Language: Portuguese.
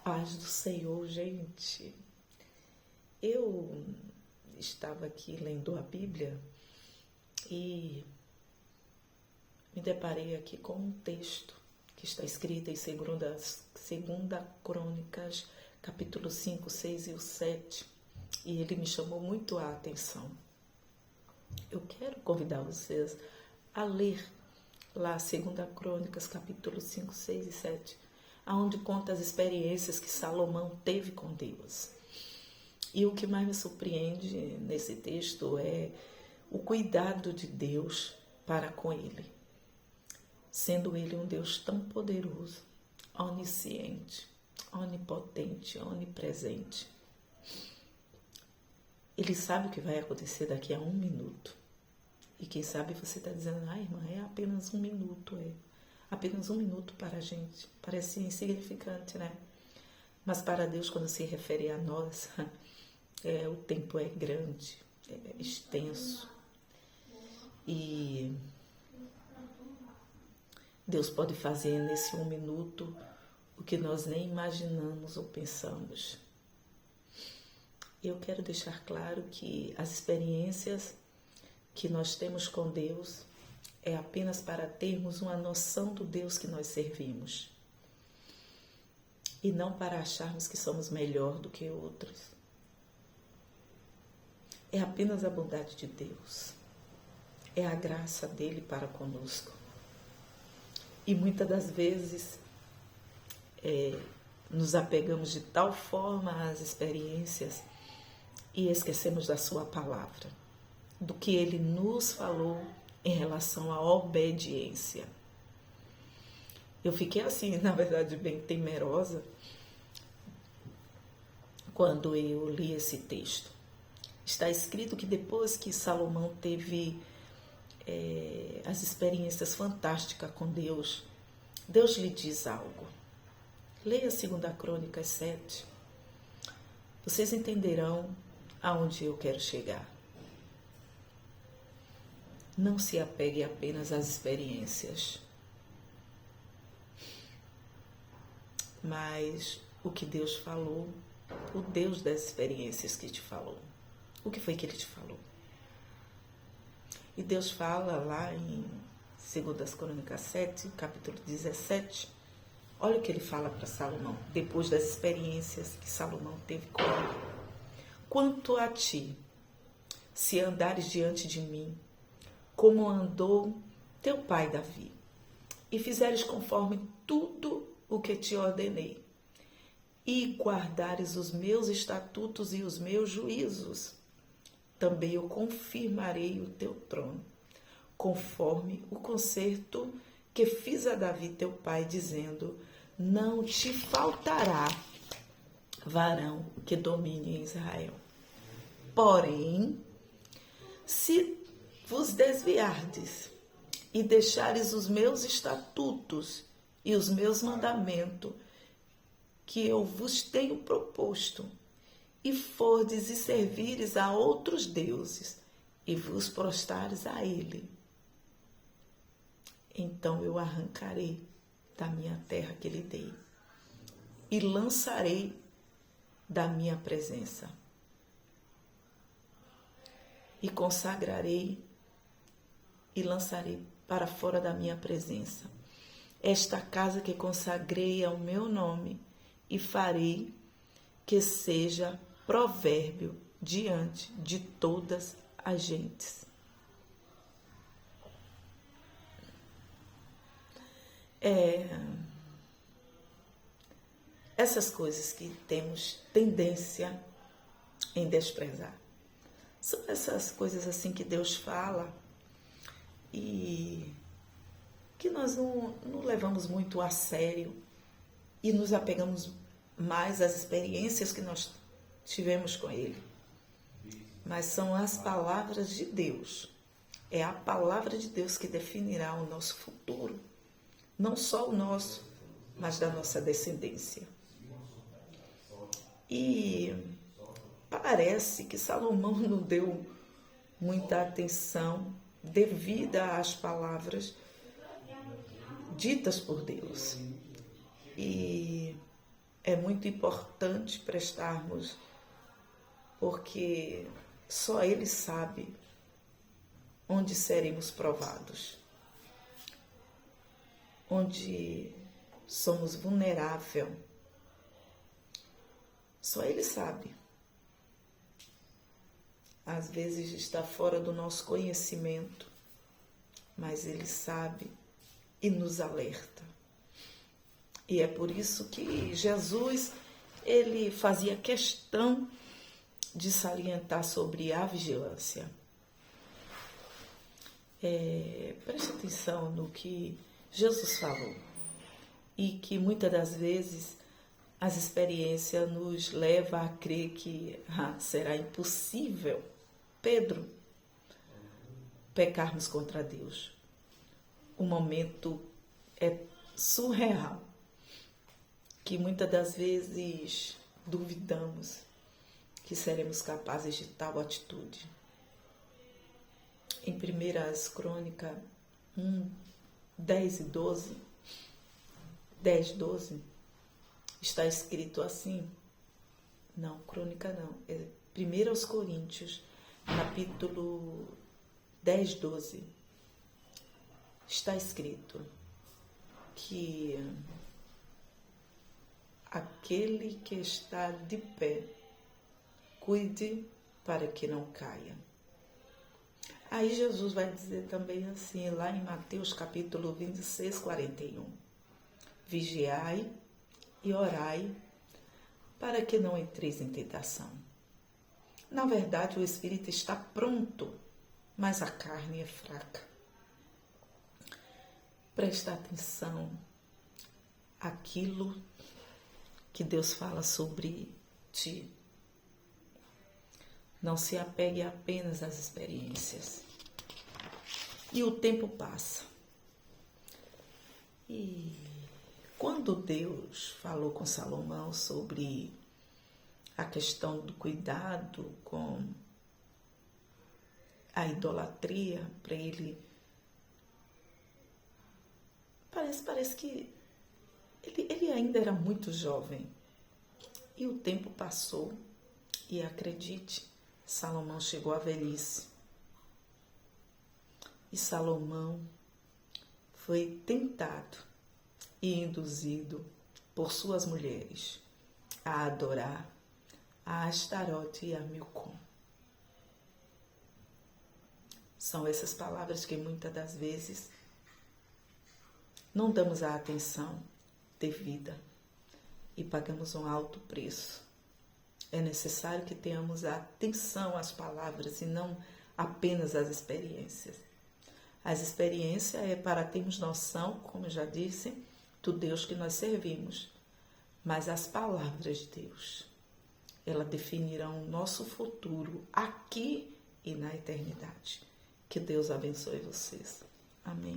Paz do Senhor, gente. Eu estava aqui lendo a Bíblia e me deparei aqui com um texto que está escrito em segunda Crônicas, capítulo 5, 6 e o 7, e ele me chamou muito a atenção. Eu quero convidar vocês a ler lá segunda Crônicas, capítulo 5, 6 e 7, onde conta as experiências que Salomão teve com Deus. E o que mais me surpreende nesse texto é o cuidado de Deus para com ele, sendo ele um Deus tão poderoso, onisciente, onipotente, onipresente. Ele sabe o que vai acontecer daqui a 1 minuto. E quem sabe você está dizendo, irmã, é apenas 1 minuto, apenas 1 minuto para a gente. Parece insignificante, né? Mas para Deus, quando se refere a nós, o tempo é grande, é extenso. E Deus pode fazer nesse 1 minuto o que nós nem imaginamos ou pensamos. Eu quero deixar claro que as experiências que nós temos com Deus é apenas para termos uma noção do Deus que nós servimos. E não para acharmos que somos melhor do que outros. É apenas a bondade de Deus. É a graça dele para conosco. E muitas das vezes nos apegamos de tal forma às experiências e esquecemos da sua palavra, do que ele nos falou em relação à obediência. Eu fiquei assim, na verdade, bem temerosa quando eu li esse texto. Está escrito que depois que Salomão teve as experiências fantásticas com Deus, Deus lhe diz algo. Leia 2 Crônicas 7. Vocês entenderão aonde eu quero chegar. Não se apegue apenas às experiências, mas o que Deus falou, o Deus das experiências que te falou. O que foi que ele te falou? E Deus fala lá em 2 Crônicas 7, capítulo 17, olha o que ele fala para Salomão, depois das experiências que Salomão teve com ele. Quanto a ti, se andares diante de mim, como andou teu pai Davi, e fizeres conforme tudo o que te ordenei, e guardares os meus estatutos e os meus juízos, também eu confirmarei o teu trono, conforme o concerto que fiz a Davi teu pai, dizendo, não te faltará varão que domine em Israel. Porém, se vos desviardes e deixares os meus estatutos e os meus mandamentos, que eu vos tenho proposto, e fordes e servires a outros deuses, e vos prostrares a ele, então eu arrancarei da minha terra que lhe dei, e lançarei da minha presença, e consagrarei e lançarei para fora da minha presença esta casa que consagrei ao meu nome, e farei que seja provérbio diante de todas as gentes. Essas coisas que temos tendência em desprezar. São essas coisas assim que Deus fala e que nós não levamos muito a sério e nos apegamos mais às experiências que nós tivemos com Ele. Mas são as palavras de Deus. É a palavra de Deus que definirá o nosso futuro. Não só o nosso, mas da nossa descendência. E parece que Salomão não deu muita atenção devida às palavras ditas por Deus. E é muito importante prestarmos, porque só Ele sabe onde seremos provados, onde somos vulneráveis. Só Ele sabe. Às vezes está fora do nosso conhecimento, mas Ele sabe e nos alerta. E é por isso que Jesus, Ele fazia questão de salientar sobre a vigilância. Preste atenção no que Jesus falou e que muitas das vezes as experiências nos levam a crer que será impossível, Pedro, pecarmos contra Deus. O momento é surreal, que muitas das vezes duvidamos que seremos capazes de tal atitude. Em 1 Crônicas 1, 10 e 12, 10, 12, está escrito assim, não, Crônica não, é 1 Coríntios, capítulo 10, 12, está escrito que aquele que está de pé, cuide para que não caia. Aí Jesus vai dizer também assim, lá em Mateus capítulo 26, 41, vigiai e orai para que não entreis em tentação. Na verdade, o espírito está pronto, mas a carne é fraca. Presta atenção àquilo que Deus fala sobre ti. Não se apegue apenas às experiências. E o tempo passa. E quando Deus falou com Salomão sobre a questão do cuidado com a idolatria, para ele, parece que ele ainda era muito jovem. E o tempo passou e acredite, Salomão chegou à velhice. E Salomão foi tentado e induzido por suas mulheres a adorar a Astarote e a Milcom. São essas palavras que muitas das vezes não damos a atenção devida e pagamos um alto preço. É necessário que tenhamos atenção às palavras e não apenas às experiências. As experiências é para termos noção, como eu já disse, do Deus que nós servimos. Mas as palavras de Deus, elas definirão o nosso futuro aqui e na eternidade. Que Deus abençoe vocês. Amém.